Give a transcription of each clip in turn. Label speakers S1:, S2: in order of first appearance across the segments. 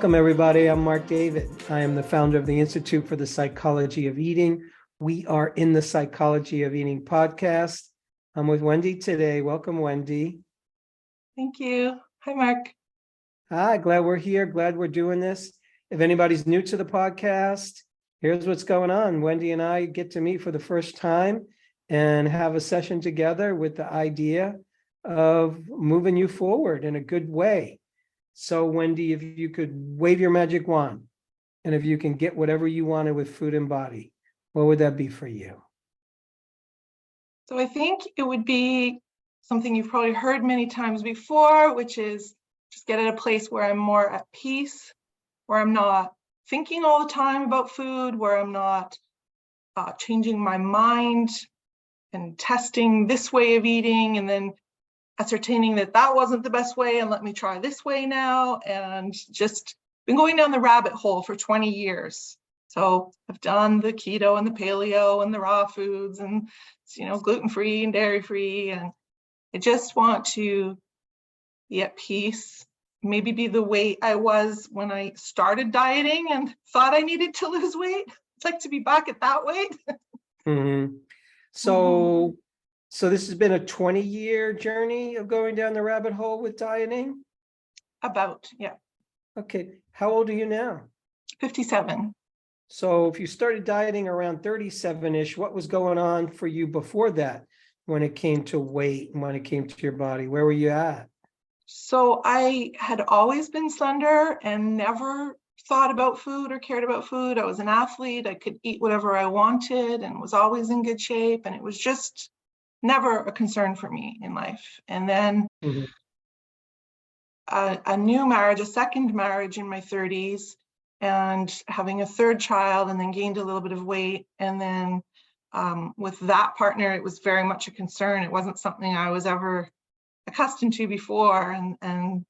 S1: Welcome, everybody. I'm Marc David. I am the founder of the Institute for the Psychology of Eating. We are in the Psychology of Eating podcast. I'm with Wendy today. Welcome, Wendy.
S2: Thank you. Hi, Marc.
S1: Hi, glad we're here. Glad we're doing this. If anybody's new to the podcast, here's what's going on. Wendy and I get to meet for the first time and have a session together with the idea of moving you forward in a good way. So, Wendy, if you could wave your magic wand, and if you can get whatever you wanted with food and body, what would that be for you?
S2: So I think it would be something you've probably heard many times before, which is just get at a place where I'm more at peace, where I'm not thinking all the time about food, where I'm not changing my mind and testing this way of eating and then ascertaining that that wasn't the best way and let me try this way now, and just been going down the rabbit hole for 20 years. So I've done the keto and the paleo and the raw foods and, gluten-free and dairy-free. And I just want to be at peace, maybe be the weight I was when I started dieting and thought I needed to lose weight. I'd like to be back at that weight.
S1: Mm-hmm. So this has been a 20-year journey of going down the rabbit hole with dieting?
S2: Yeah.
S1: Okay. How old are you now?
S2: 57.
S1: So if you started dieting around 37-ish, what was going on for you before that when it came to weight and when it came to your body? Where were you at?
S2: So I had always been slender and never thought about food or cared about food. I was an athlete. I could eat whatever I wanted and was always in good shape. And it was just never a concern for me in life. And then a new marriage, a second marriage in my 30s, and having a third child, and then gained a little bit of weight. And then with that partner, it was very much a concern. It wasn't something I was ever accustomed to before. And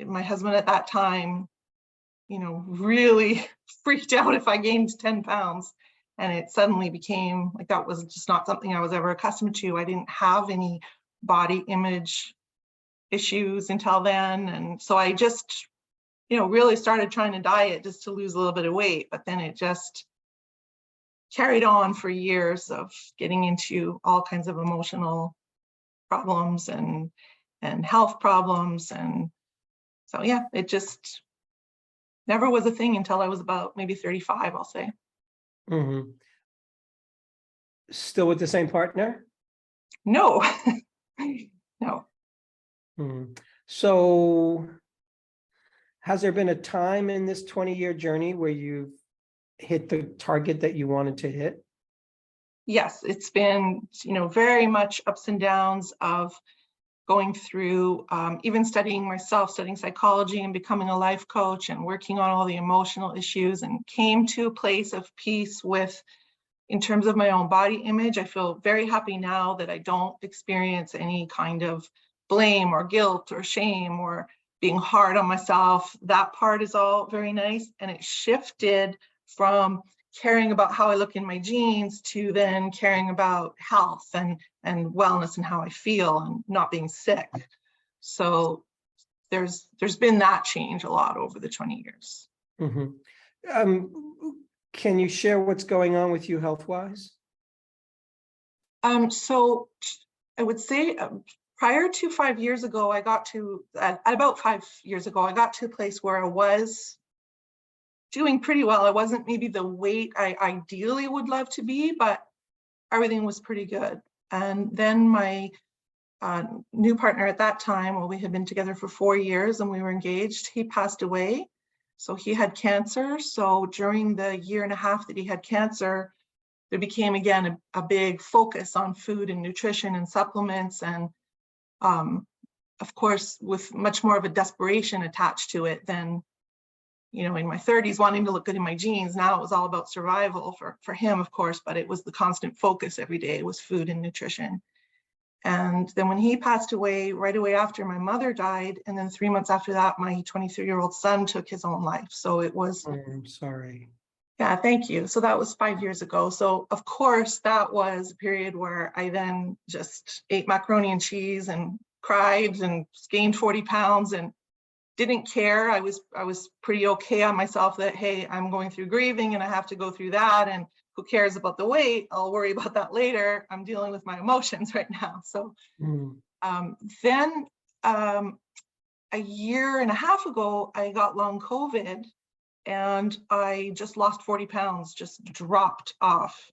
S2: my husband at that time, really freaked out if I gained 10 pounds. And it suddenly became like that was just not something I was ever accustomed to. I didn't have any body image issues until then. And so I just, really started trying to diet just to lose a little bit of weight. But then it just carried on for years of getting into all kinds of emotional problems and health problems. And so, yeah, it just never was a thing until I was about maybe 35, I'll say.
S1: Mm-hmm. Still with the same partner?
S2: No. No.
S1: Mm-hmm. So has there been a time in this 20-year journey where you've hit the target that you wanted to hit?
S2: Yes, it's been, very much ups and downs of going through, even studying myself, studying psychology and becoming a life coach and working on all the emotional issues, and came to a place of peace with, in terms of my own body image. I feel very happy now that I don't experience any kind of blame or guilt or shame or being hard on myself. That part is all very nice. And it shifted from caring about how I look in my jeans to then caring about health and wellness and how I feel and not being sick. So there's been that change a lot over the 20 years.
S1: Mm-hmm. Can you share what's going on with you health-wise?
S2: So I would say prior to 5 years ago, I got to, about 5 years ago, I got to a place where I was doing pretty well. I wasn't maybe the weight I ideally would love to be, but everything was pretty good. And then my new partner at that time, well, we had been together for 4 years and we were engaged, he passed away. So he had cancer. So during the year and a half that he had cancer, there became again a big focus on food and nutrition and supplements. And of course, with much more of a desperation attached to it than, in my 30s, wanting to look good in my jeans. Now it was all about survival for him, of course, but it was the constant focus every day was food and nutrition. And then when he passed away, right away after, my mother died. And then 3 months after that, my 23-year-old son took his own life. So it was...
S1: Oh, I'm sorry.
S2: Yeah, thank you. So that was 5 years ago. So of course, that was a period where I then just ate macaroni and cheese and cried and gained 40 pounds. And didn't care. I was pretty okay on myself that, hey, I'm going through grieving and I have to go through that. And who cares about the weight? I'll worry about that later. I'm dealing with my emotions right now. So then a year and a half ago, I got long COVID and I just lost 40 pounds, just dropped off.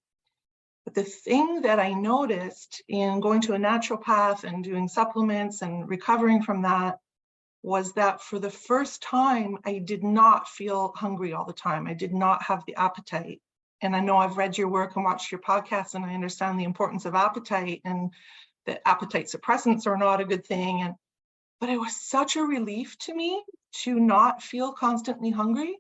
S2: But the thing that I noticed in going to a naturopath and doing supplements and recovering from that was that for the first time, I did not feel hungry all the time. I did not have the appetite. And I know I've read your work and watched your podcast, and I understand the importance of appetite and that appetite suppressants are not a good thing. But it was such a relief to me to not feel constantly hungry.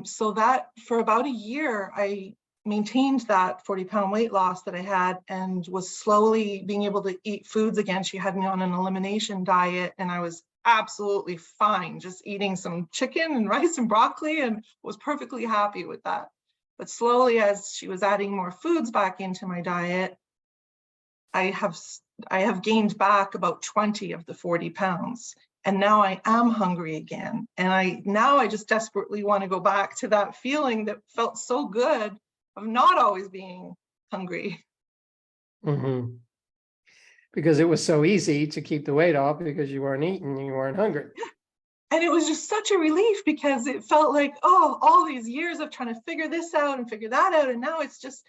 S2: So that for about a year, I maintained that 40-pound weight loss that I had and was slowly being able to eat foods again. She had me on an elimination diet and I was absolutely fine, just eating some chicken and rice and broccoli, and was perfectly happy with that. But slowly, as she was adding more foods back into my diet, I have gained back about 20 of the 40 pounds. And now I am hungry again. And I just desperately want to go back to that feeling that felt so good of not always being hungry.
S1: Mm-hmm. Because it was so easy to keep the weight off because you weren't eating and you weren't hungry.
S2: And it was just such a relief because it felt like, oh, all these years of trying to figure this out and figure that out. And now it's just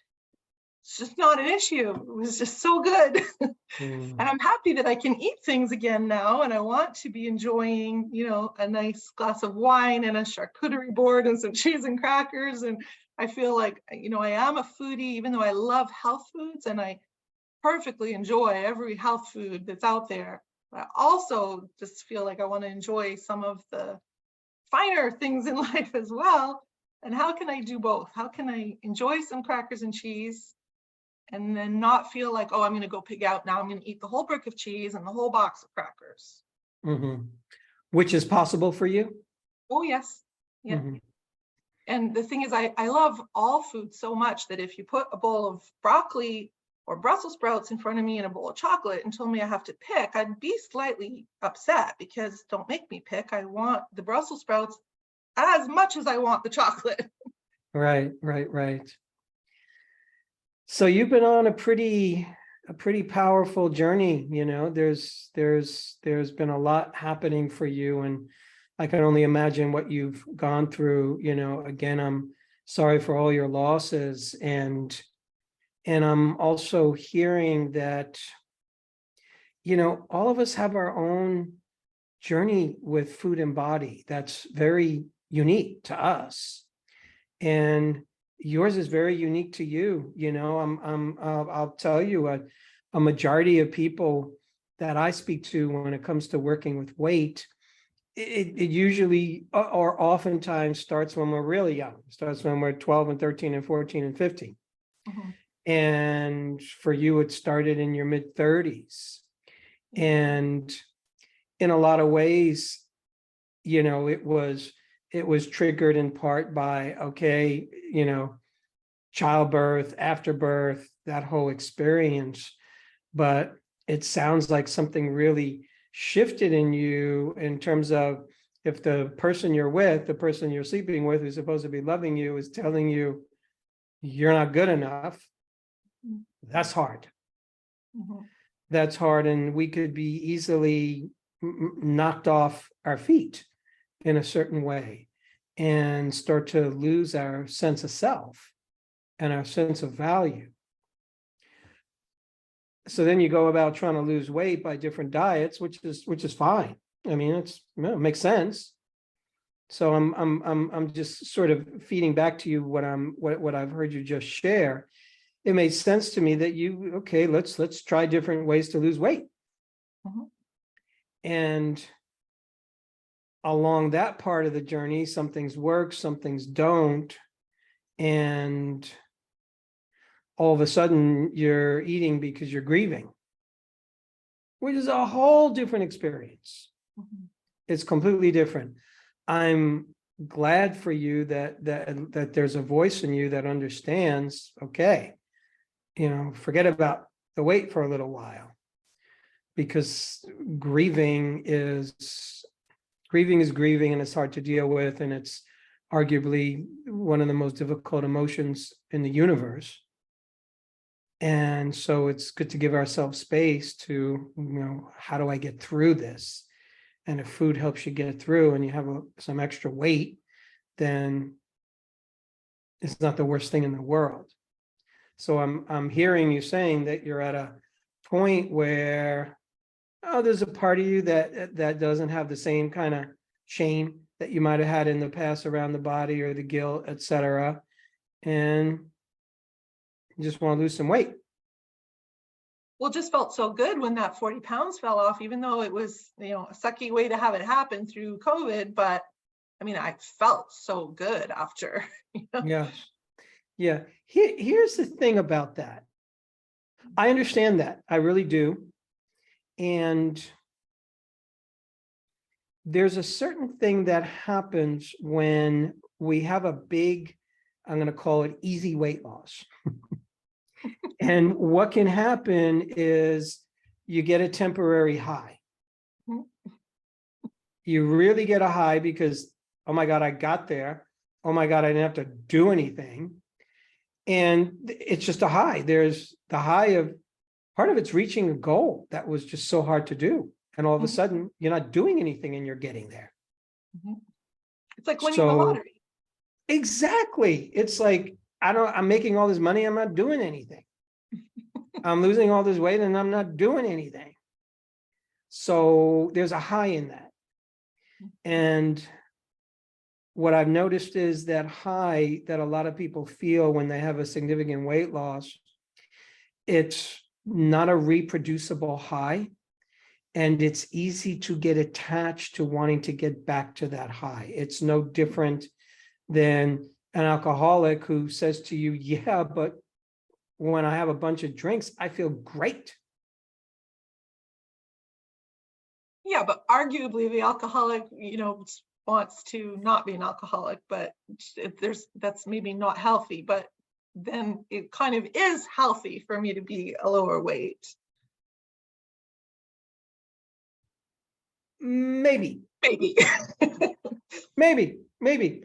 S2: not an issue. It was just so good. And I'm happy that I can eat things again now. And I want to be enjoying, a nice glass of wine and a charcuterie board and some cheese and crackers. And I feel like, I am a foodie, even though I love health foods and I perfectly enjoy every health food that's out there. But I also just feel like I want to enjoy some of the finer things in life as well. And how can I do both? How can I enjoy some crackers and cheese and then not feel like, oh, I'm going to go pig out now. I'm going to eat the whole brick of cheese and the whole box of crackers.
S1: Mm-hmm. Which is possible for you?
S2: Oh, yes. Yeah. Mm-hmm. And the thing is, I love all food so much that if you put a bowl of broccoli or Brussels sprouts in front of me and a bowl of chocolate and told me I have to pick, I'd be slightly upset because don't make me pick. I want the Brussels sprouts as much as I want the chocolate.
S1: Right. So you've been on a pretty powerful journey. There's been a lot happening for you, and I can only imagine what you've gone through. Again, I'm sorry for all your losses, and I'm also hearing that all of us have our own journey with food and body that's very unique to us, and yours is very unique to you. I'll tell you, a majority of people that I speak to when it comes to working with weight, it usually or oftentimes starts when we're really young. It starts when we're 12 and 13 and 14 and 15. Mm-hmm. And for you, it started in your mid 30s. And in a lot of ways, it was triggered in part by, childbirth, afterbirth, that whole experience. But it sounds like something really shifted in you in terms of if the person you're with, the person you're sleeping with, who's supposed to be loving you, is telling you you're not good enough, that's hard. Mm-hmm. That's hard. And we could be easily knocked off our feet in a certain way and start to lose our sense of self and our sense of value. So then you go about trying to lose weight by different diets, which is fine. I mean, it makes sense. So I'm just sort of feeding back to you what I've heard you just share. It made sense to me that let's try different ways to lose weight. Mm-hmm. And along that part of the journey, some things work, some things don't. And all of a sudden you're eating because you're grieving, which is a whole different experience. Mm-hmm. It's completely different. I'm glad for you that there's a voice in you that understands, okay, forget about the weight for a little while, because grieving is grieving is grieving and it's hard to deal with, and it's arguably one of the most difficult emotions in the universe. And so it's good to give ourselves space to, how do I get through this? And if food helps you get through and you have some extra weight, then it's not the worst thing in the world. So I'm hearing you saying that you're at a point where, there's a part of you that doesn't have the same kind of shame that you might have had in the past around the body or the guilt, etc. And you just want to lose some weight.
S2: Well, it just felt so good when that 40 pounds fell off, even though it was, a sucky way to have it happen through COVID. But I mean, I felt so good after.
S1: Yeah. Yeah. Here's the thing about that. I understand that. I really do. And there's a certain thing that happens when we have a big, I'm going to call it easy weight loss. And what can happen is you get a temporary high. You really get a high because, oh my God, I got there. Oh my God, I didn't have to do anything. And it's just a high. There's the high of, part of it's reaching a goal that was just so hard to do. And all of a sudden, you're not doing anything and you're getting there.
S2: It's like winning the lottery.
S1: Exactly. It's like, I'm making all this money. I'm not doing anything. I'm losing all this weight and I'm not doing anything. So there's a high in that. And what I've noticed is that high that a lot of people feel when they have a significant weight loss, it's not a reproducible high. And it's easy to get attached to wanting to get back to that high. It's no different than an alcoholic who says to you, yeah, but when I have a bunch of drinks, I feel great.
S2: Yeah, but arguably the alcoholic, wants to not be an alcoholic, but that's maybe not healthy, but then it kind of is healthy for me to be a lower weight.
S1: Maybe.
S2: Maybe.
S1: Maybe.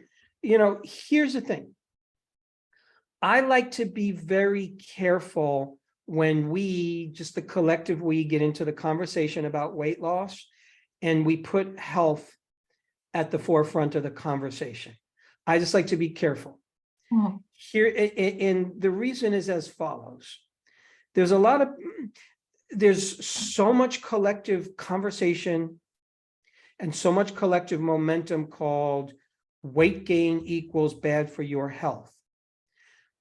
S1: Here's the thing. I like to be very careful when just the collective, we get into the conversation about weight loss and we put health at the forefront of the conversation. I just like to be careful. Here, and the reason is as follows. There's so much collective conversation and so much collective momentum called weight gain equals bad for your health.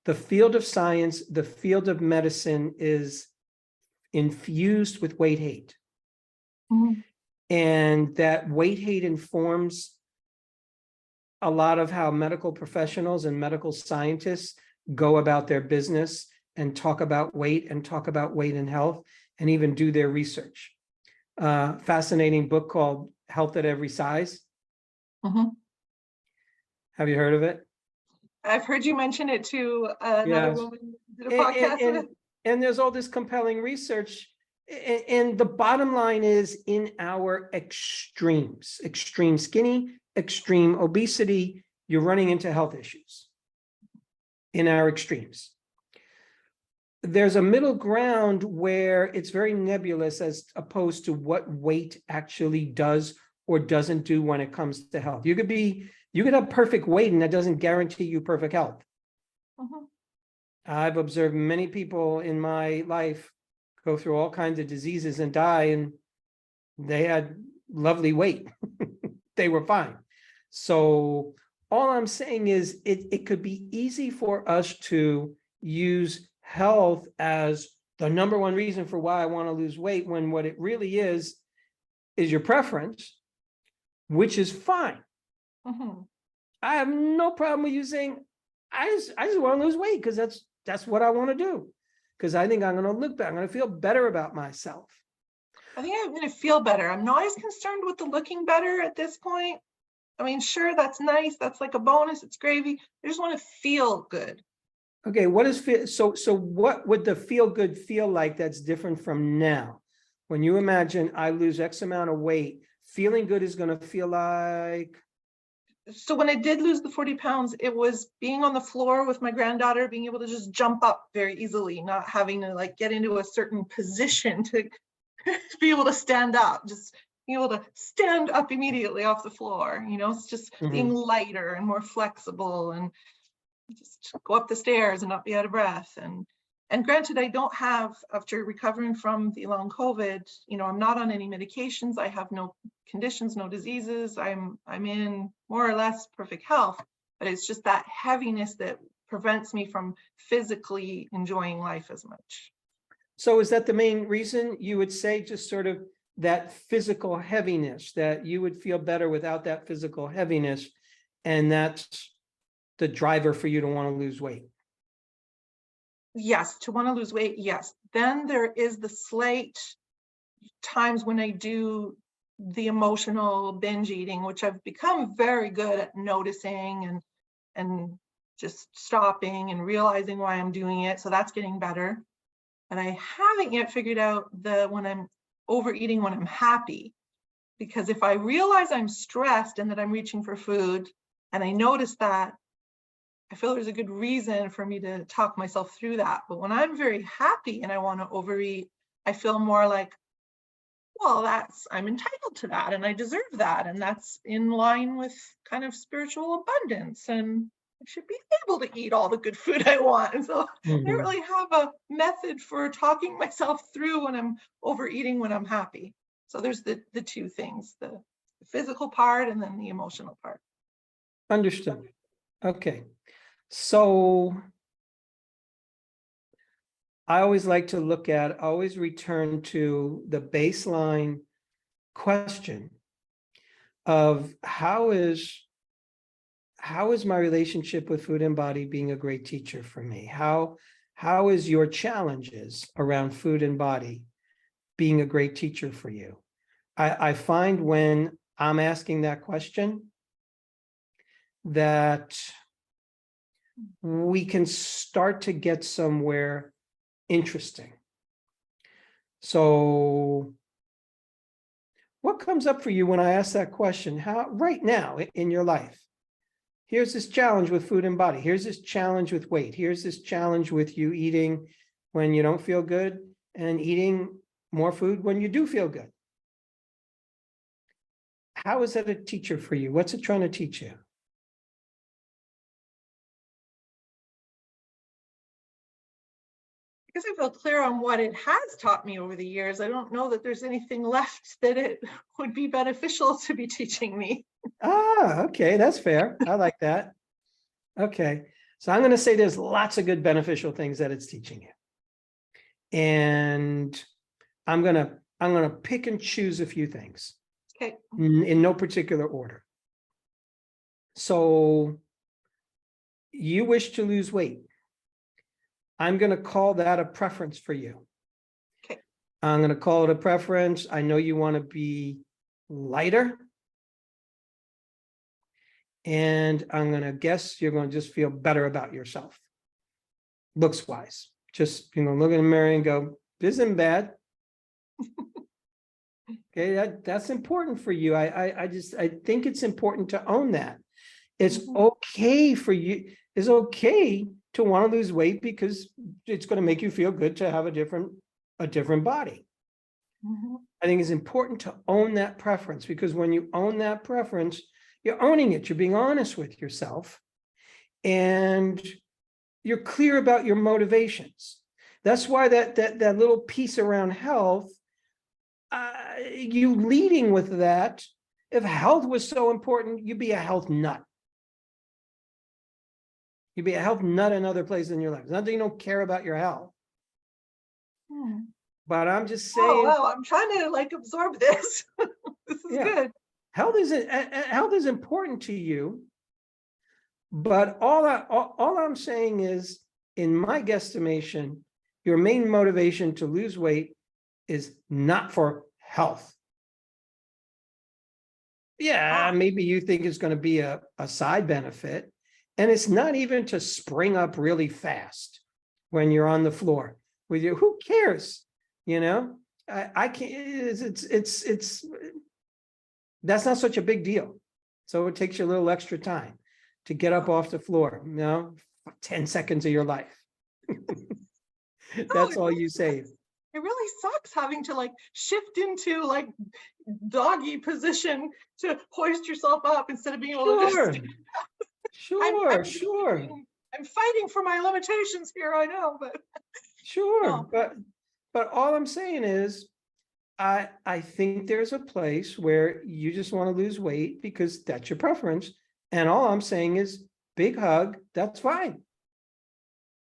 S1: The field of science, the field of medicine is infused with weight hate. And that weight hate informs a lot of how medical professionals and medical scientists go about their business and talk about weight and health and even do their research. Fascinating book called Health at Every Size. Have you heard of it?
S2: I've heard you mention it to another woman who did a podcast with.
S1: And there's all this compelling research. And the bottom line is in our extremes, extreme skinny, extreme obesity, you're running into health issues in our extremes. There's a middle ground where it's very nebulous as opposed to what weight actually does or doesn't do when it comes to health. You could have perfect weight and that doesn't guarantee you perfect health. I've observed many people in my life go through all kinds of diseases and die, and they had lovely weight. They were fine. So all I'm saying is it could be easy for us to use health as the number one reason for why I want to lose weight, when what it really is your preference, which is fine. I have no problem with you saying, I just want to lose weight because that's what I want to do. Because I think I'm going to look better. I'm going to feel better about myself.
S2: I think I'm going to feel better. I'm not as concerned with the looking better at this point. I mean, sure, that's nice. That's like a bonus. It's gravy. I just want to feel good.
S1: Okay, so what would the feel good feel like that's different from now? When you imagine I lose X amount of weight feeling good is going to feel like?
S2: So when I did lose the 40 pounds, it was being on the floor with my granddaughter, being able to just jump up very easily, not having to like get into a certain position to be able to stand up, just being able to stand up immediately off the floor. It's just being lighter and more flexible and just go up the stairs and not be out of breath. And granted, I don't have, after recovering from the long COVID, I'm not on any medications. I have no conditions, no diseases. I'm in more or less perfect health, but it's just that heaviness that prevents me from physically enjoying life as much.
S1: So is that the main reason you would say, just sort of that physical heaviness, that you would feel better without that physical heaviness, and that's the driver for you to want to lose weight?
S2: Yes, to want to lose weight, yes. Then there is the slight times when I do the emotional binge eating, which I've become very good at noticing and just stopping and realizing why I'm doing it. So that's getting better. And I haven't yet figured out when I'm overeating when I'm happy. Because if I realize I'm stressed and that I'm reaching for food, and I notice that, I feel there's a good reason for me to talk myself through that. But when I'm very happy and I want to overeat, I feel more like, well, I'm entitled to that and I deserve that. And that's in line with kind of spiritual abundance. And I should be able to eat all the good food I want. And so I don't really have a method for talking myself through when I'm overeating when I'm happy. So there's the two things, the physical part and then the emotional part.
S1: Understood. Okay. So I always like to always return to the baseline question of how is my relationship with food and body being a great teacher for me? How is your challenges around food and body being a great teacher for you? I find when I'm asking that question that we can start to get somewhere interesting. So what comes up for you when I ask that question? How right now in your life? Here's this challenge with food and body. Here's this challenge with weight. Here's this challenge with you eating when you don't feel good and eating more food when you do feel good. How is that a teacher for you? What's it trying to teach you?
S2: Because I feel clear on what it has taught me over the years. I don't know that there's anything left that it would be beneficial to be teaching me.
S1: Okay, that's fair. I like that. Okay, so I'm going to say there's lots of good beneficial things that it's teaching you, and I'm gonna pick and choose a few things.
S2: Okay.
S1: In no particular order. So you wish to lose weight. I'm going to call that a preference for you.
S2: Okay.
S1: I'm going to call it a preference. I know you want to be lighter. And I'm going to guess you're going to just feel better about yourself. Looks wise. Just, look in the mirror and go, this isn't bad. Okay, that's important for you. I think it's important to own that. It's okay for you. It's okay to want to lose weight because it's going to make you feel good to have a different body. I think it's important to own that preference, because when you own that preference, you're owning it. You're being honest with yourself, and you're clear about your motivations. That's why that little piece around health, you leading with that. If health was so important, you'd be a health nut. You'd be a health nut in other places in your life. Not that you don't care about your health. But I'm just saying.
S2: Oh, wow, I'm trying to absorb this. This is good.
S1: Health is important to you. But all I'm saying is, in my guesstimation, your main motivation to lose weight is not for health. Yeah, maybe you think it's going to be a side benefit. And it's not even to spring up really fast when you're on the floor with you. Who cares? I can't. It's That's not such a big deal. So it takes you a little extra time to get up off the floor, 10 seconds of your life. That's all you save.
S2: It really sucks having to like shift into like doggy position to hoist yourself up instead of being able to
S1: Sure,
S2: just.
S1: sure, sure,
S2: I'm fighting for my limitations here, I know, but.
S1: sure.
S2: No.
S1: But all I'm saying is, I think there's a place where you just want to lose weight because that's your preference. And all I'm saying is big hug, that's fine.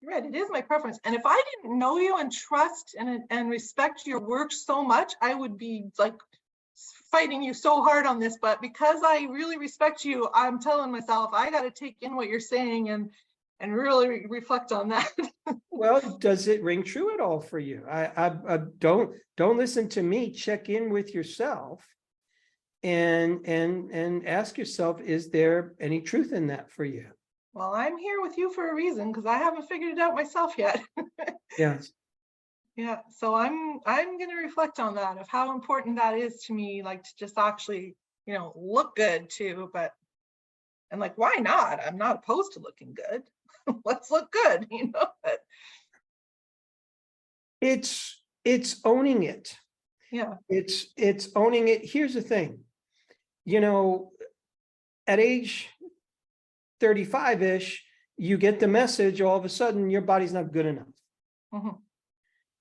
S2: You're right, it is my preference. And if I didn't know you and trust and respect your work so much, I would be like fighting you so hard on this. But because I really respect you, I'm telling myself I got to take in what you're saying and really reflect on that.
S1: Well, does it ring true at all for you? I don't listen to me. Check in with yourself and ask yourself, is there any truth in that for you?
S2: Well, I'm here with you for a reason because I haven't figured it out myself yet.
S1: Yes.
S2: Yeah, so I'm going to reflect on that of how important that is to me, like to just actually, look good too. And like, why not? I'm not opposed to looking good. Let's look good, But
S1: It's owning it.
S2: yeah.
S1: It's owning it. Here's the thing, at age 35-ish, you get the message, all of a sudden your body's not good enough.
S2: Mhm.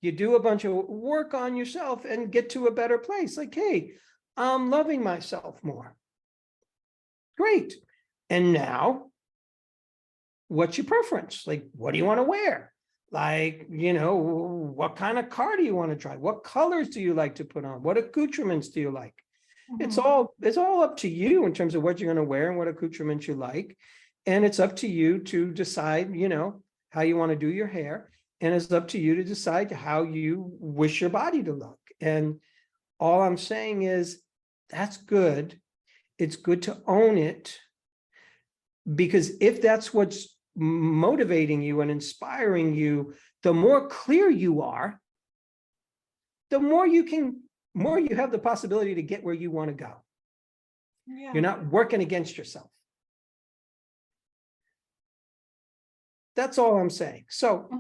S1: You do a bunch of work on yourself and get to a better place. Like, hey, I'm loving myself more. Great. And now, what's your preference? Like, what do you want to wear? Like, what kind of car do you want to drive? What colors do you like to put on? What accoutrements do you like? It's
S2: Mhm.
S1: all up to you in terms of what you're going to wear and what accoutrements you like. And it's up to you to decide, how you want to do your hair. And it's up to you to decide how you wish your body to look. And all I'm saying is that's good. It's good to own it, because if that's what's motivating you and inspiring you, the more clear you are, the more you have the possibility to get where you want to go.
S2: Yeah.
S1: You're not working against yourself. That's all I'm saying. So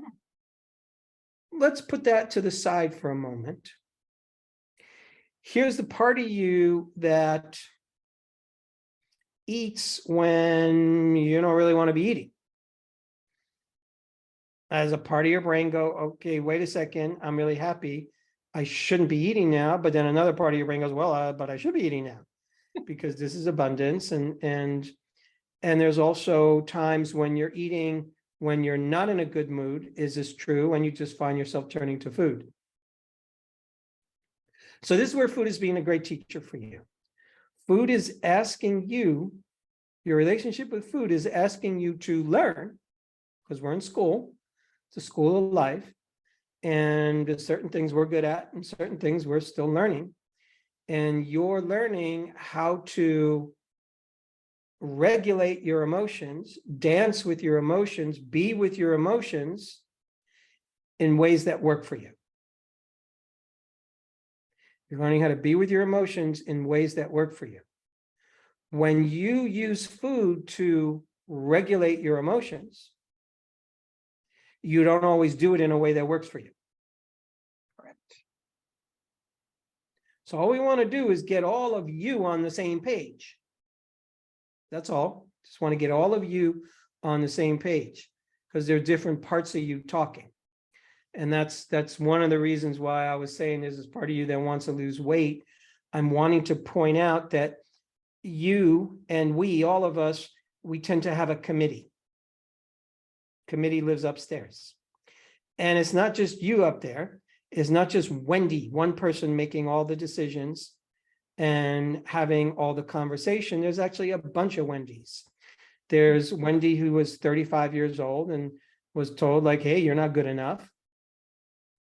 S1: let's put that to the side for a moment. Here's the part of you that eats when you don't really want to be eating. As a part of your brain go, okay, wait a second, I'm really happy. I shouldn't be eating now. But then another part of your brain goes, well, but I should be eating now because this is abundance. And there's also times when you're eating when you're not in a good mood. Is this true? And you just find yourself turning to food. So this is where food is being a great teacher for you. Food is asking you, your relationship with food is asking you to learn, because we're in school. It's a school of life. And there's certain things we're good at and certain things we're still learning. And you're learning how to regulate your emotions, dance with your emotions, be with your emotions in ways that work for you. You're learning how to be with your emotions in ways that work for you. When you use food to regulate your emotions, you don't always do it in a way that works for you.
S2: Correct.
S1: So all we want to do is get all of you on the same page. That's all. Just want to get all of you on the same page, because there are different parts of you talking. And that's one of the reasons why I was saying this is part of you that wants to lose weight. I'm wanting to point out that you and we, all of us, we tend to have a committee. Committee lives upstairs. And it's not just you up there. It's not just Wendy, one person making all the decisions and having all the conversation. There's actually a bunch of Wendys. There's Wendy who was 35 years old and was told like, hey, you're not good enough.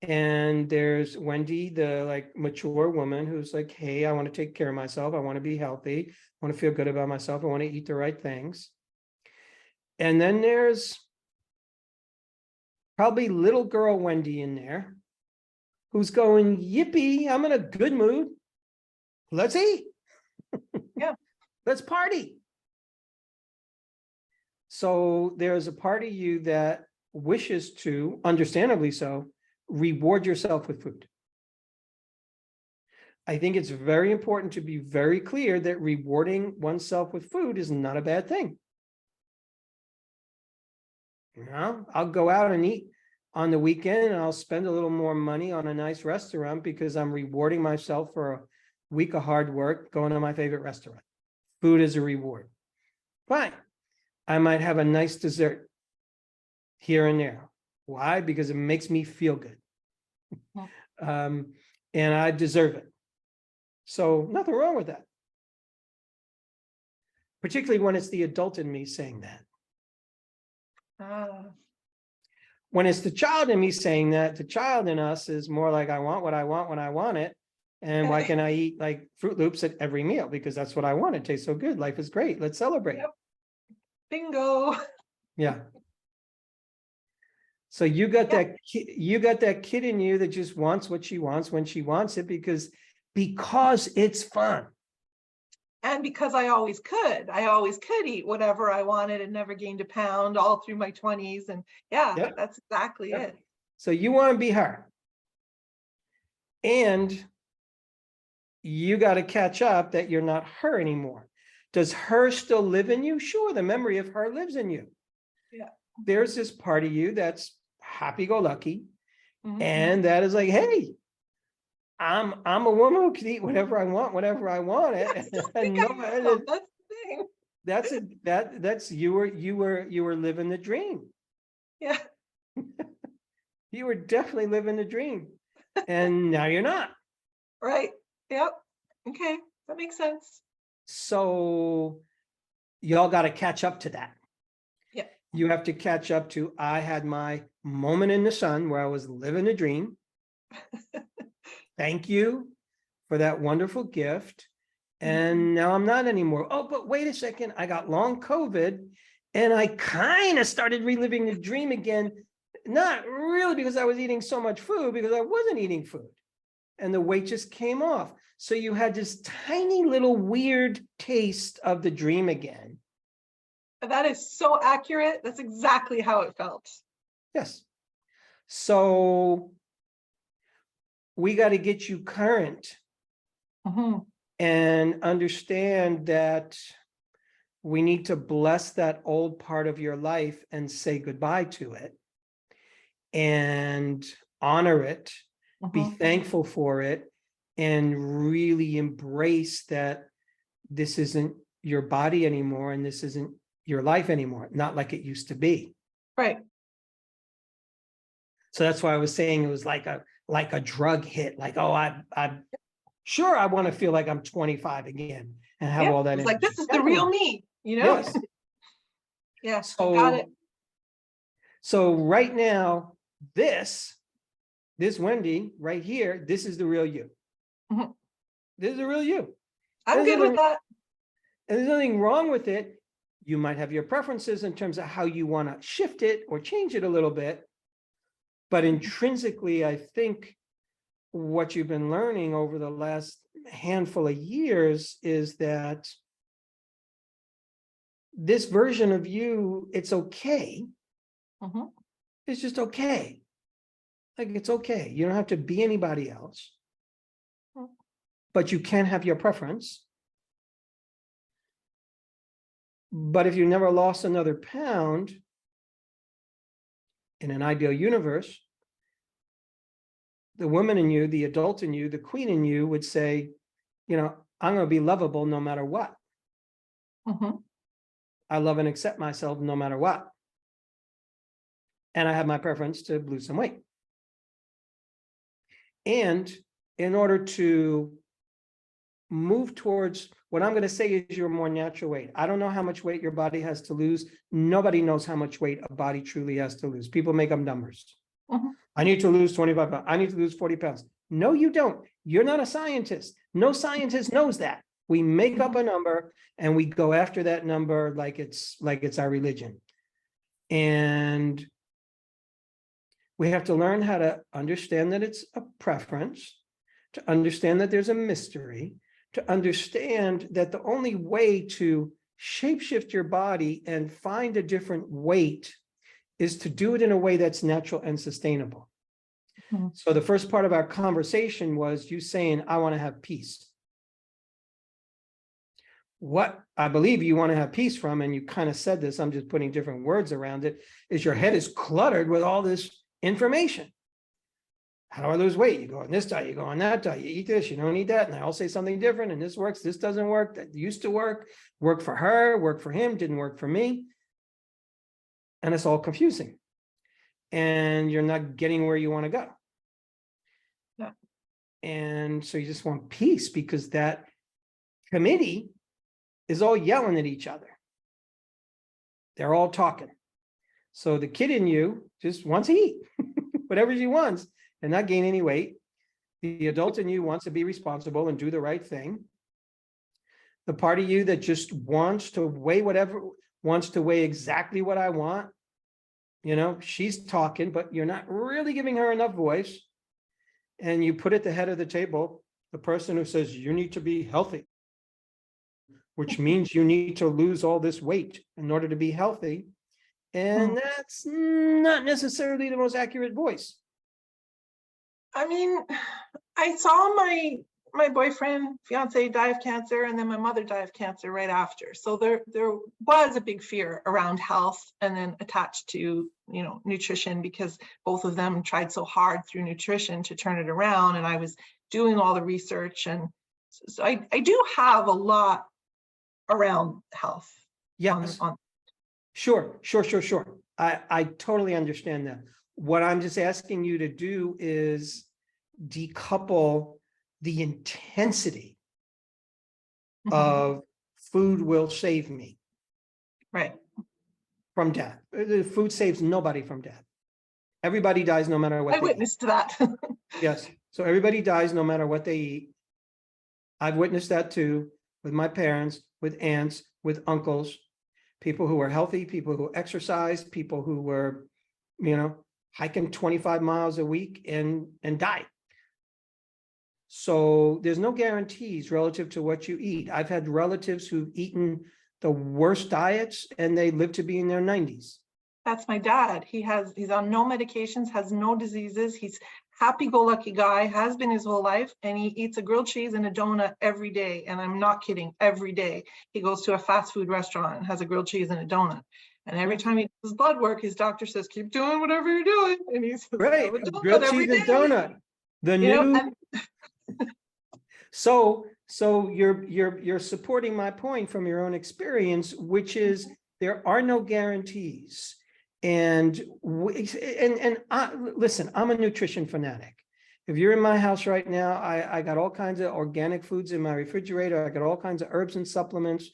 S1: And there's Wendy, the mature woman who's like, hey, I want to take care of myself. I want to be healthy. I want to feel good about myself. I want to eat the right things. And then there's probably little girl Wendy in there who's going, yippee, I'm in a good mood. Let's eat.
S2: Yeah.
S1: Let's party. So there's a part of you that wishes to, understandably so, reward yourself with food. I think it's very important to be very clear that rewarding oneself with food is not a bad thing. You know, I'll go out and eat on the weekend and I'll spend a little more money on a nice restaurant because I'm rewarding myself for a week of hard work going to my favorite restaurant. Food is a reward. Fine. I might have a nice dessert here and there. Why? Because it makes me feel good. And I deserve it. So nothing wrong with that. Particularly when it's the adult in me saying that. When it's the child in me saying that, the child in us is more like, I want what I want when I want it. And why can I eat like Fruit Loops at every meal? Because that's what I want. It tastes so good. Life is great. Let's celebrate.
S2: Yep. Bingo.
S1: Yeah. So you got that kid in you that just wants what she wants when she wants it because it's fun.
S2: And because I always could eat whatever I wanted and never gained a pound all through my 20s. And that's exactly it.
S1: So you want to be her. And you got to catch up that you're not her anymore. Does her still live in you? Sure, the memory of her lives in you.
S2: Yeah.
S1: There's this part of you that's happy-go-lucky, and
S2: Mm-hmm.
S1: that is like, hey, I'm a woman who can eat whatever I want, whenever I want it.
S2: Yes,
S1: And
S2: that's the thing.
S1: that's you were living the dream.
S2: Yeah.
S1: You were definitely living the dream, and now you're not.
S2: Right. Yep. Okay, that makes sense.
S1: So y'all got to catch up to that.
S2: Yeah.
S1: You have to catch up to, I had my moment in the sun where I was living a dream. Thank you for that wonderful gift. And now I'm not anymore. Oh, but wait a second. I got long COVID and I kind of started reliving the dream again. Not really because I was eating so much food, because I wasn't eating food and the weight just came off. So you had this tiny little weird taste of the dream again.
S2: That is so accurate. That's exactly how it felt.
S1: Yes. So we got to get you current and understand that we need to bless that old part of your life and say goodbye to it and honor it, be thankful for it, and really embrace that this isn't your body anymore and this isn't your life anymore, not like it used to be.
S2: Right.
S1: So that's why I was saying it was like a drug hit. Like, oh, I'm sure I want to feel like I'm 25 again and have all that.
S2: It's like, this is the real me, you know?
S1: Yes.
S2: Yeah.
S1: So,
S2: got it.
S1: So right now, this Wendy right here, this is the real you. This is the real you.
S2: I'm good with that.
S1: And there's nothing wrong with it. You might have your preferences in terms of how you want to shift it or change it a little bit. But intrinsically, I think what you've been learning over the last handful of years is that this version of you, it's okay. It's just okay. Like, it's okay. You don't have to be anybody else. But you can have your preference. But if you never lost another pound, in an ideal universe, the woman in you, the adult in you, the queen in you would say, you know, I'm going to be lovable no matter what. I love and accept myself no matter what. And I have my preference to lose some weight. And in order to move towards what I'm going to say is your more natural weight. I don't know how much weight your body has to lose. Nobody knows how much weight a body truly has to lose. People make up numbers. I need to lose 25 pounds. I need to lose 40 pounds. No, you don't. You're not a scientist. No scientist knows that. We make up a number and we go after that number like it's our religion. And we have to learn how to understand that it's a preference, to understand that there's a mystery, to understand that the only way to shapeshift your body and find a different weight is to do it in a way that's natural and sustainable.
S2: Mhm.
S1: So the first part of our conversation was you saying, I want to have peace. What I believe you want to have peace from, and you kind of said this, I'm just putting different words around it, is your head is cluttered with all this information. How do I lose weight? You go on this diet, you go on that diet, you eat this, you don't eat that, and I all say something different, and this works, this doesn't work, that used to work for her, worked for him, didn't work for me. And it's all confusing. And you're not getting where you want to go.
S2: Yeah.
S1: And so you just want peace, because that committee is all yelling at each other. They're all talking. So the kid in you just wants to eat whatever she wants and not gain any weight. The adult in you wants to be responsible and do the right thing. The part of you that just wants to weigh exactly what I want. You know, she's talking, but you're not really giving her enough voice. And you put at the head of the table the person who says you need to be healthy, which means you need to lose all this weight in order to be healthy. And that's not necessarily the most accurate voice.
S2: I mean, I saw my boyfriend, fiance die of cancer, and then my mother die of cancer right after. So there was a big fear around health, and then attached to, nutrition, because both of them tried so hard through nutrition to turn it around. And I was doing all the research. And so I do have a lot around health.
S1: Yes. Sure. I totally understand that. What I'm just asking you to do is decouple the intensity of food will save me.
S2: Right.
S1: From death. The food saves nobody from death. Everybody dies no matter what
S2: I witnessed that.
S1: Yes. So everybody dies no matter what they eat. I've witnessed that too, with my parents, with aunts, with uncles, people who were healthy, people who exercised, people who were, hiking 25 miles a week and died. So there's no guarantees relative to what you eat. I've had relatives who've eaten the worst diets and they live to be in their 90s.
S2: That's my dad. He's on no medications, has no diseases. He's happy-go-lucky guy, has been his whole life, and he eats a grilled cheese and a donut every day. And I'm not kidding, every day. He goes to a fast food restaurant and has a grilled cheese and a donut. And every time he does blood work, his doctor says, keep doing whatever you're doing. And he says,
S1: right, grilled cheese and donut. The new. So you're supporting my point from your own experience, which is there are no guarantees. And listen, I'm a nutrition fanatic. If you're in my house right now, I got all kinds of organic foods in my refrigerator. I got all kinds of herbs and supplements.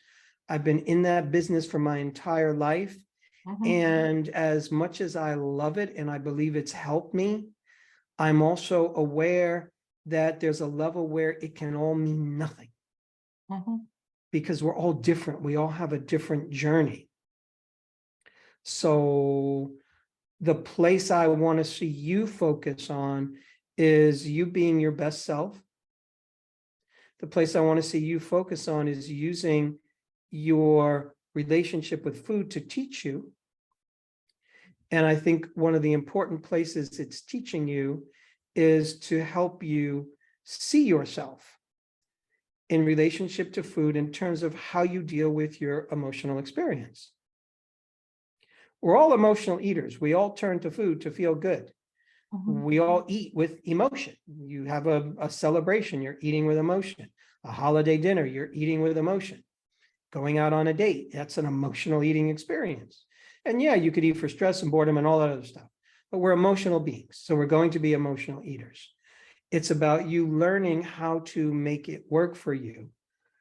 S1: I've been in that business for my entire life. And as much as I love it and I believe it's helped me, I'm also aware that there's a level where it can all mean nothing. Because we're all different. We all have a different journey. So the place I want to see you focus on is you being your best self. The place I want to see you focus on is using your relationship with food to teach you. And I think one of the important places it's teaching you is to help you see yourself in relationship to food in terms of how you deal with your emotional experience. We're all emotional eaters. We all turn to food to feel good. We all eat with emotion. You have a celebration, you're eating with emotion. A holiday dinner, you're eating with emotion. Going out on a date, that's an emotional eating experience. And yeah, you could eat for stress and boredom and all that other stuff, but we're emotional beings. So we're going to be emotional eaters. It's about you learning how to make it work for you.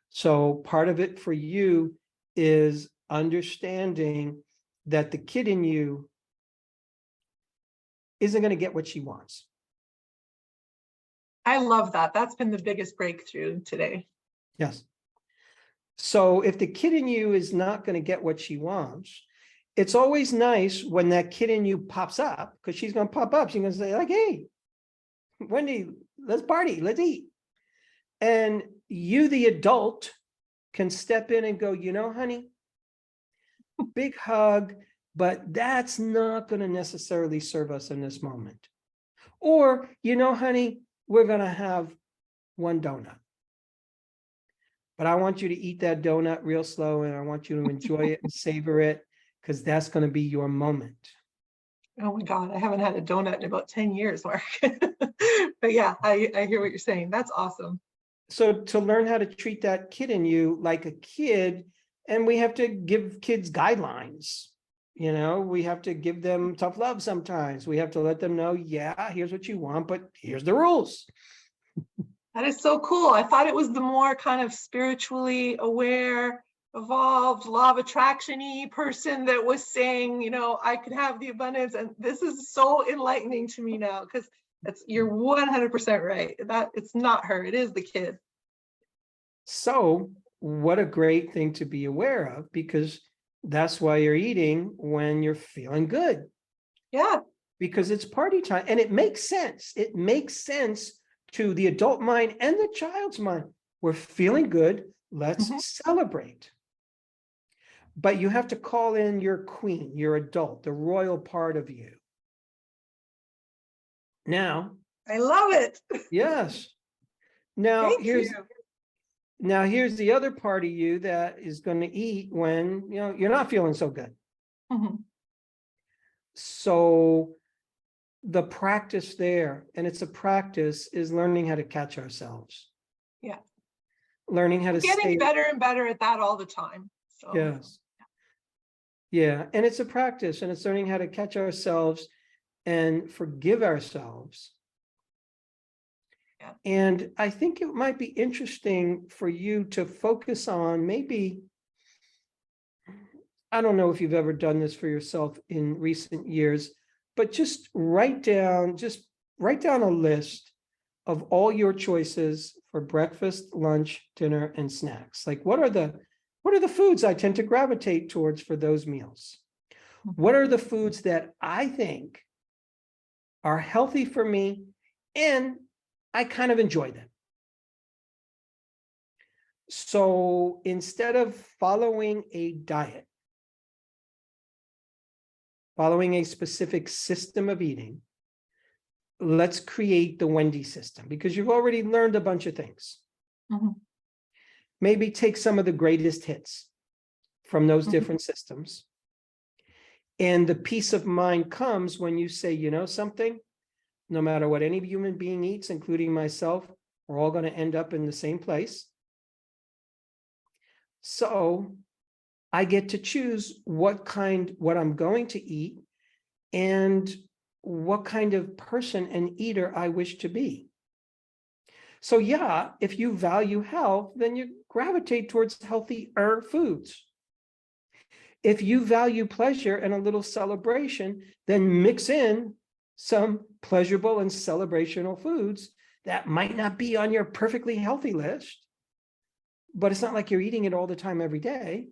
S1: So part of it for you is understanding that the kid in you isn't going to get what she wants.
S2: I love that. That's been the biggest breakthrough today.
S1: Yes. So if the kid in you is not going to get what she wants, it's always nice when that kid in you pops up, because she's going to pop up. She's going to say like, hey, Wendy, let's party, let's eat. And you, the adult, can step in and go, honey, big hug, but that's not going to necessarily serve us in this moment. Or, honey, we're going to have one donut. But I want you to eat that donut real slow, and I want you to enjoy it and savor it, because that's going to be your moment.
S2: Oh my God, I haven't had a donut in about 10 years, Mark. But yeah, I hear what you're saying. That's awesome.
S1: So to learn how to treat that kid in you like a kid, and we have to give kids guidelines. We have to give them tough love sometimes. We have to let them know, yeah, here's what you want, but here's the rules.
S2: That is so cool. I thought it was the more kind of spiritually aware, evolved, law of attraction-y person that was saying, I could have the abundance. And this is so enlightening to me now, because you're 100% right. That it's not her, it is the kid.
S1: So what a great thing to be aware of, because that's why you're eating when you're feeling good.
S2: Yeah.
S1: Because it's party time, and it makes sense. It makes sense to the adult mind and the child's mind. We're feeling good. Let's celebrate. But you have to call in your queen, your adult, the royal part of you. Now,
S2: I love it.
S1: yes. Now,
S2: Thank you.
S1: Now, here's the other part of you that is going to eat when, you're not feeling so good. So the practice there, and it's a practice, is learning how to catch ourselves.
S2: Yeah.
S1: Learning how to
S2: getting better and better at that all the time. So
S1: yes. Yeah. And it's a practice, and it's learning how to catch ourselves and forgive ourselves.
S2: Yeah.
S1: And I think it might be interesting for you to focus on, maybe, I don't know if you've ever done this for yourself in recent years, but just write down a list of all your choices for breakfast, lunch, dinner, and snacks. Like, what are the foods I tend to gravitate towards for those meals? What are the foods that I think are healthy for me and I kind of enjoy them? So instead of following a diet, following a specific system of eating, let's create the Wendy system, because you've already learned a bunch of things. Maybe take some of the greatest hits from those different systems. And the peace of mind comes when you say, something, no matter what any human being eats, including myself, we're all going to end up in the same place. So I get to choose what I'm going to eat and what kind of person and eater I wish to be. So yeah, if you value health, then you gravitate towards healthier foods. If you value pleasure and a little celebration, then mix in some pleasurable and celebrational foods that might not be on your perfectly healthy list, but it's not like you're eating it all the time every day.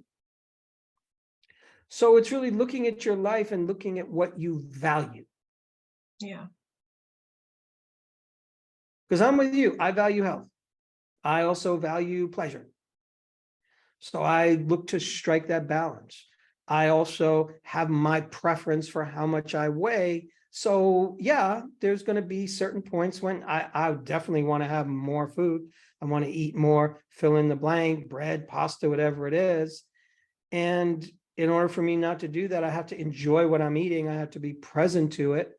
S1: So it's really looking at your life and looking at what you value.
S2: Yeah.
S1: Because I'm with you. I value health. I also value pleasure. So I look to strike that balance. I also have my preference for how much I weigh. So yeah, there's going to be certain points when I definitely want to have more food. I want to eat more, fill in the blank, bread, pasta, whatever it is. And in order for me not to do that, I have to enjoy what I'm eating. I have to be present to it.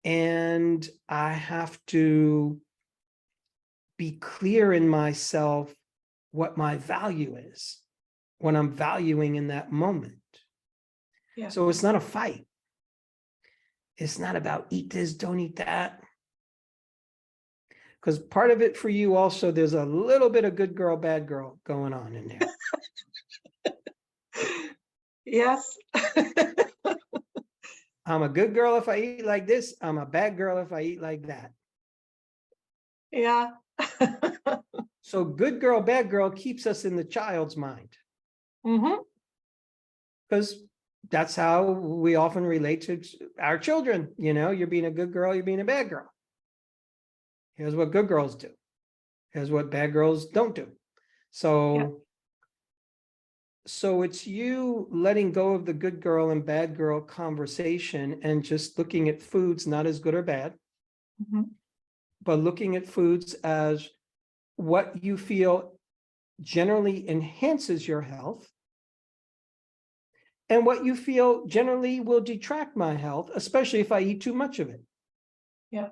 S1: And I have to be clear in myself what my value is, what I'm valuing in that moment.
S2: Yeah.
S1: So it's not a fight. It's not about eat this, don't eat that. Because part of it for you also, there's a little bit of good girl, bad girl going on in there.
S2: Yes.
S1: I'm a good girl if I eat like this. I'm a bad girl if I eat like that.
S2: Yeah.
S1: So good girl, bad girl keeps us in the child's mind. Because that's how we often relate to our children. You're being a good girl, you're being a bad girl. Here's what good girls do. Here's what bad girls don't do. So, so it's you letting go of the good girl and bad girl conversation and just looking at foods not as good or bad, but looking at foods as what you feel generally enhances your health and what you feel generally will detract my health, especially if I eat too much of it.
S2: Yeah.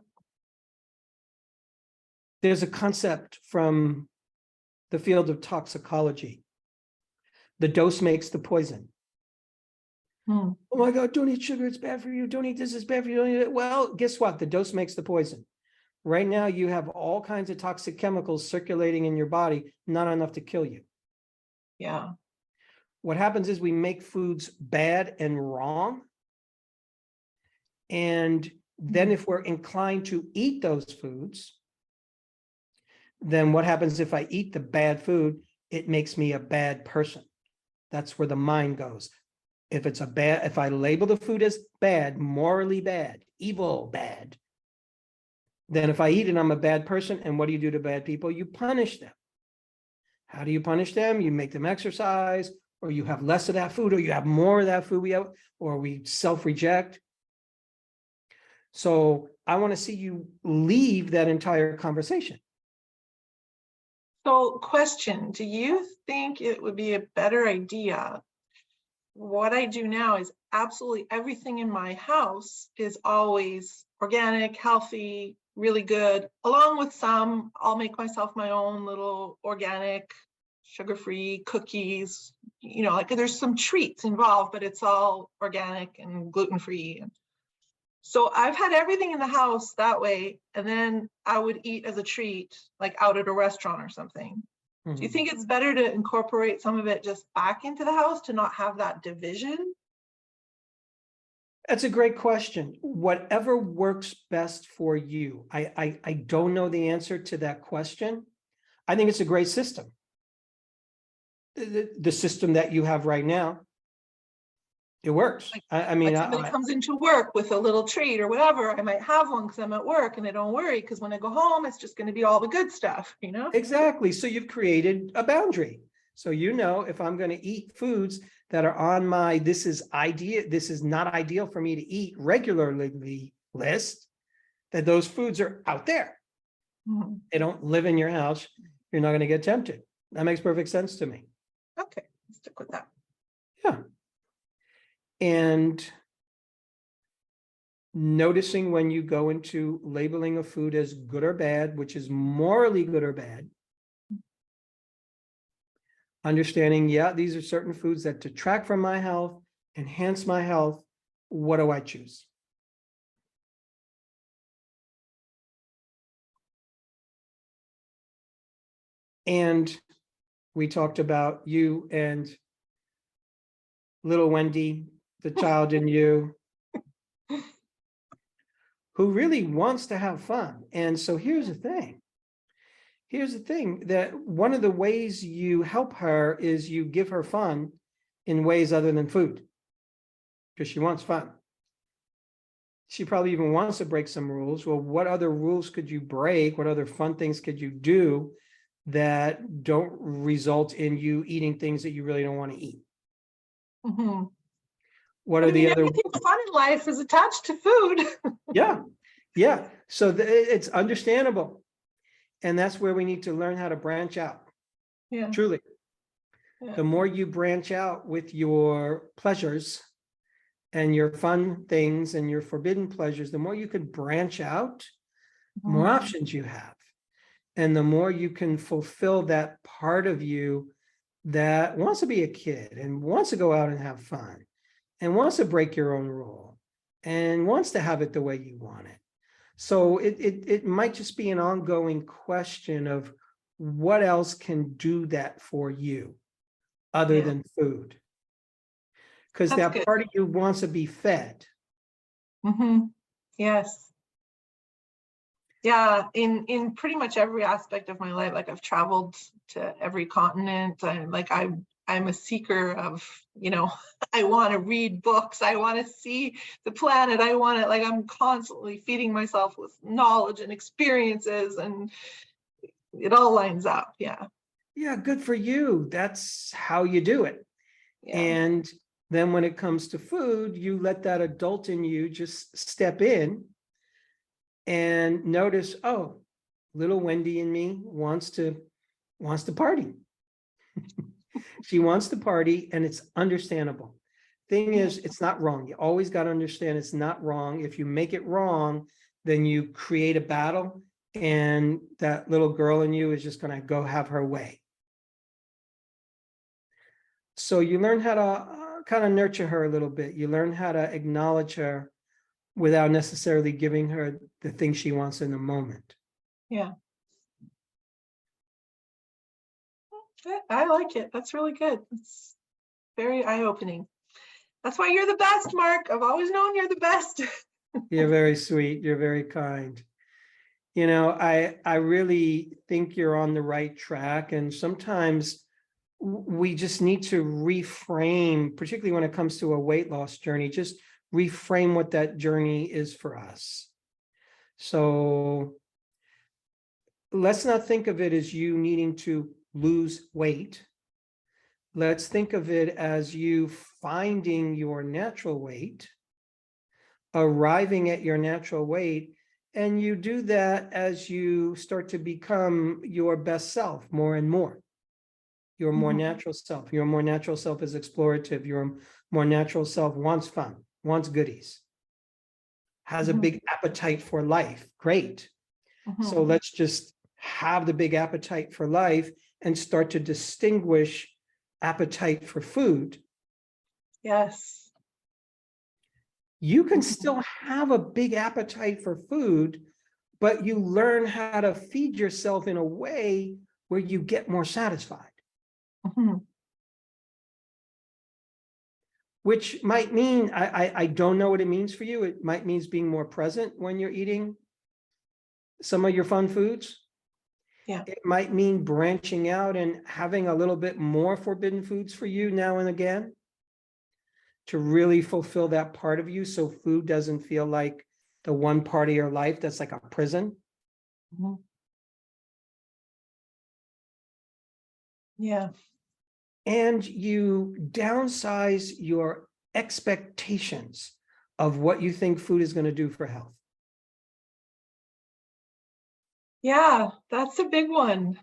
S1: There's a concept from the field of toxicology. The dose makes the poison. Oh my God, don't eat sugar, it's bad for you. Don't eat this, it's bad for you. Don't eat it. Well, guess what? The dose makes the poison. Right now, you have all kinds of toxic chemicals circulating in your body, not enough to kill you.
S2: Yeah.
S1: What happens is we make foods bad and wrong. And then if we're inclined to eat those foods, then what happens if I eat the bad food? It makes me a bad person. That's where the mind goes. If it's a bad, if I label the food as bad, morally bad, evil, bad, then if I eat it, I'm a bad person. And what do you do to bad people? You punish them. How do you punish them? You make them exercise, or you have less of that food, or you have more of that food, or we self-reject. So I want to see you leave that entire conversation.
S2: So question, do you think it would be a better idea? What I do now is absolutely everything in my house is always organic, healthy, really good, along with some, I'll make myself my own little organic, sugar-free cookies, you know, like there's some treats involved, but it's all organic and gluten-free. So I've had everything in the house that way, and then I would eat as a treat, like out at a restaurant or something. Do you think it's better to incorporate some of it just back into the house to not have that division?
S1: That's a great question. Whatever works best for you. I don't know the answer to that question. I think it's a great system. The system that you have right now, it works.
S2: Like,
S1: I mean,
S2: like somebody comes into work with a little treat or whatever, I might have one because I'm at work, and I don't worry because when I go home, it's just going to be all the good stuff, you know?
S1: exactly. So you've created a boundary. So you know, if I'm going to eat foods that are on my this is not ideal for me to eat regularly list, that those foods are out there. They don't live in your house. You're not going to get tempted. That makes perfect sense to me.
S2: Okay, let's stick with that.
S1: Yeah. And noticing when you go into labeling a food as good or bad, which is morally good or bad. Understanding, yeah, these are certain foods that detract from my health, enhance my health. What do I choose? And we talked about you and little Wendy, the child in you, who really wants to have fun. And so here's the thing. Here's the thing, that one of the ways you help her is you give her fun in ways other than food, because she wants fun. She probably even wants to break some rules. Well, what other rules could you break? What other fun things could you do that don't result in you eating things that you really don't want to eat? What are the other?
S2: Everything fun in life is attached to food.
S1: Yeah. So it's understandable. And that's where we need to learn how to branch out.
S2: Yeah.
S1: Truly.
S2: Yeah.
S1: The more you branch out with your pleasures and your fun things and your forbidden pleasures, the more you can branch out, the more options you have. And the more you can fulfill that part of you that wants to be a kid and wants to go out and have fun and wants to break your own rule and wants to have it the way you want it. So it might just be an ongoing question of what else can do that for you other than food. Because that
S2: good.
S1: part of you wants to be fed.
S2: Yes. Yeah, in pretty much every aspect of my life, like I've traveled to every continent. I'm a seeker of, you know, I want to read books. I want to see the planet. I want to, like, I'm constantly feeding myself with knowledge and experiences. And it all lines up. Yeah.
S1: Yeah, good for you. That's how you do it.
S2: Yeah.
S1: And then when it comes to food, you let that adult in you just step in and notice, oh, little Wendy in me wants to party. She wants to party, and it's understandable. Thing is, it's not wrong. You always got to understand it's not wrong. If you make it wrong, then you create a battle, and that little girl in you is just going to go have her way. So you learn how to kind of nurture her a little bit. You learn how to acknowledge her without necessarily giving her the thing she wants in the moment.
S2: Yeah. I like it. That's really good. It's very eye-opening. That's why you're the best, Mark. I've always known you're the best.
S1: You're very sweet. You're very kind. You know, I really think you're on the right track. And sometimes we just need to reframe, particularly when it comes to a weight loss journey, just reframe what that journey is for us. So let's not think of it as you needing to lose weight. Let's think of it as you finding your natural weight, arriving at your natural weight, and you do that as you start to become your best self more and more. Your more natural self. Your more natural self is explorative. Your more natural self wants fun, wants goodies, has a big appetite for life. Great. So let's just have the big appetite for life and start to distinguish appetite for food.
S2: Yes.
S1: You can still have a big appetite for food, but you learn how to feed yourself in a way where you get more satisfied. Which might mean, I don't know what it means for you. It might mean being more present when you're eating some of your fun foods.
S2: Yeah.
S1: It might mean branching out and having a little bit more forbidden foods for you now and again to really fulfill that part of you, so food doesn't feel like the one part of your life that's like a prison.
S2: Yeah.
S1: And you downsize your expectations of what you think food is going to do for health.
S2: Yeah, that's a big one.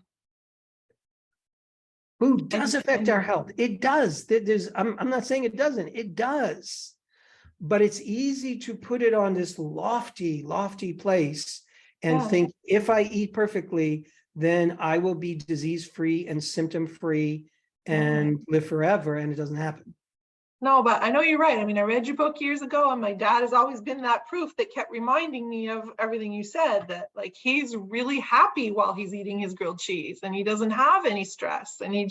S1: Food does affect our health. It does. I'm not saying it doesn't. It does. But it's easy to put it on this lofty place and think, if I eat perfectly, then I will be disease-free and symptom-free and live forever. And it doesn't happen.
S2: No, but I know you're right. I mean, I read your book years ago, and my dad has always been that proof that kept reminding me of everything you said, that like he's really happy while he's eating his grilled cheese and he doesn't have any stress, and he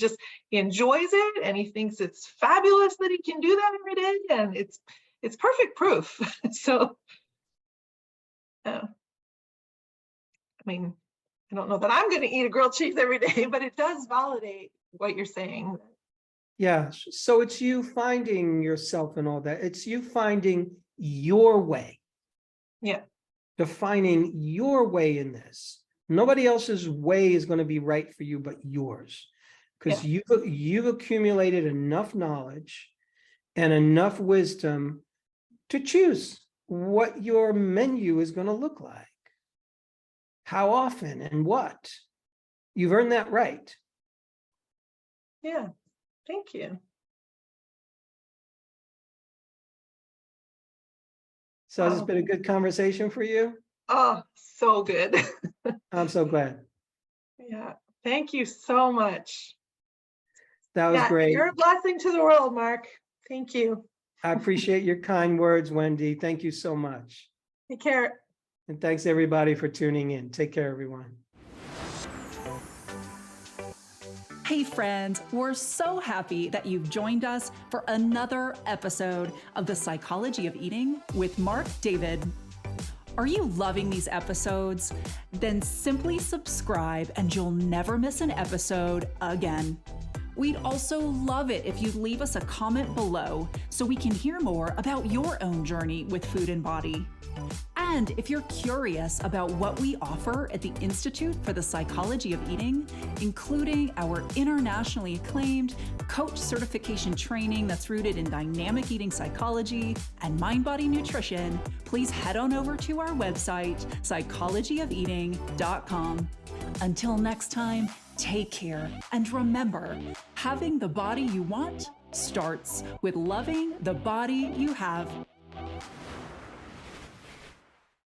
S2: enjoys it, and he thinks it's fabulous that he can do that every day, and it's perfect proof. So I mean, I don't know that I'm going to eat a grilled cheese every day, but it does validate what you're saying.
S1: Yeah. So it's you finding yourself and all that. It's you finding your way.
S2: Yeah.
S1: Defining your way in this. Nobody else's way is going to be right for you but yours. Because you've accumulated enough knowledge and enough wisdom to choose what your menu is going to look like. How often and what. You've earned that right.
S2: Yeah. Thank you.
S1: So has this been a good conversation for you?
S2: Oh, so good.
S1: I'm so glad.
S2: Yeah. Thank you so much.
S1: That was great.
S2: You're a blessing to the world, Mark. Thank you.
S1: I appreciate your kind words, Wendy. Thank you so much.
S2: Take care.
S1: And thanks everybody for tuning in. Take care, everyone.
S3: Hey friends, we're so happy that you've joined us for another episode of The Psychology of Eating with Mark David. Are you loving these episodes? Then simply subscribe and you'll never miss an episode again. We'd also love it if you'd leave us a comment below so we can hear more about your own journey with food and body. And if you're curious about what we offer at the Institute for the Psychology of Eating, including our internationally acclaimed coach certification training that's rooted in dynamic eating psychology and mind-body nutrition, please head on over to our website, psychologyofeating.com. Until next time, take care, and remember, having the body you want starts with loving the body you have.